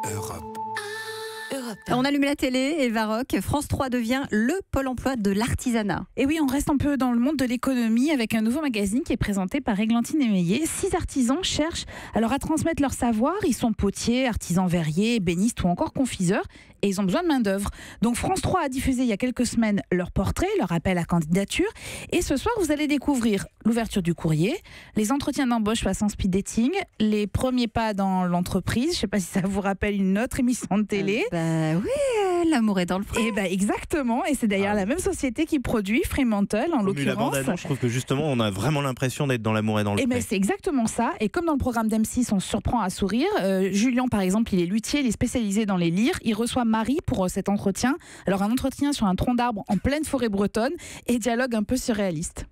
Europe. On allume la télé et Varrock, France 3 devient le pôle emploi de l'artisanat. Et oui, on reste un peu dans le monde de l'économie avec un nouveau magazine qui est présenté par Églantine Émeillé. 6 artisans cherchent alors à transmettre leur savoir. Ils sont potiers, artisans verriers, ébénistes ou encore confiseurs et ils ont besoin de main-d'œuvre. Donc France 3 a diffusé il y a quelques semaines leur portrait, leur appel à candidature. Et ce soir, vous allez découvrir l'ouverture du courrier, les entretiens d'embauche façon speed dating, les premiers pas dans l'entreprise. Je ne sais pas si ça vous rappelle une autre émission de télé. Oui, l'amour est dans le pré. Et exactement, et c'est d'ailleurs la même société qui produit Fremantle en l'occurrence. La bande-annonce, je trouve que justement on a vraiment l'impression d'être dans l'amour et dans le pré. C'est exactement ça, et comme dans le programme d'M6 on se surprend à sourire, Julien par exemple il est luthier, il est spécialisé dans les lyres, il reçoit Marie pour cet entretien, alors un entretien sur un tronc d'arbre en pleine forêt bretonne et dialogue un peu surréaliste.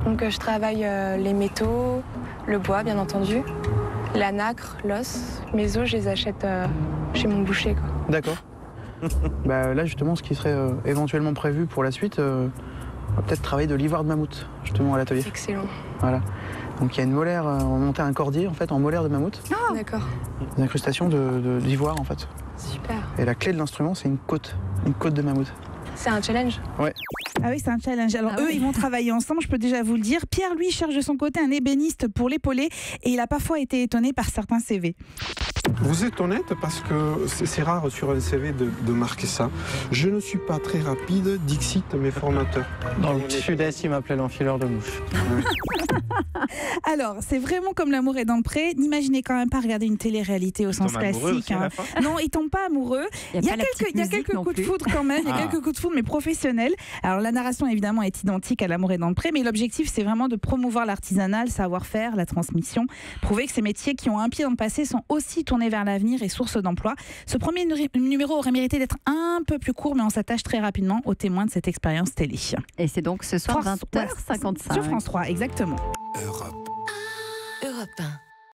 Donc je travaille les métaux, le bois bien entendu, la nacre, l'os, mes os je les achète chez mon boucher quoi. D'accord. Là justement ce qui serait éventuellement prévu pour la suite, on va peut-être travailler de l'ivoire de mammouth justement à l'atelier. Excellent. Voilà. Donc il y a une molaire, on montait un cordier en fait en molaire de mammouth. Ah d'accord. Une incrustation d'ivoire en fait. Super. Et la clé de l'instrument c'est une côte de mammouth. C'est un challenge. Ouais. Ah oui, c'est un challenge. Alors ils vont travailler ensemble, je peux déjà vous le dire. Pierre, lui, cherche de son côté un ébéniste pour l'épauler et il a parfois été étonné par certains CV. Vous êtes honnête parce que c'est rare sur un CV de marquer ça. Je ne suis pas très rapide, dixit mes formateurs. Dans le sud-est, il m'appelait l'enfileur de mouches. Alors, c'est vraiment comme l'amour est dans le pré. N'imaginez quand même pas regarder une télé-réalité au sens classique. Non, ils tombent pas amoureux. Il y a quelques coups de foudre quand même. Il y a quelques coups de foudre, mais professionnels. Alors, la narration, évidemment, est identique à l'amour est dans le pré, mais l'objectif, c'est vraiment de promouvoir l'artisanat, le savoir-faire, la transmission, prouver que ces métiers qui ont un pied dans le passé sont aussi tournés vers l'avenir et source d'emploi. Ce premier numéro aurait mérité d'être un peu plus court, mais on s'attache très rapidement aux témoins de cette expérience télé. Et c'est donc ce soir 20h55. Sur France 3, exactement. Europe. Europe 1.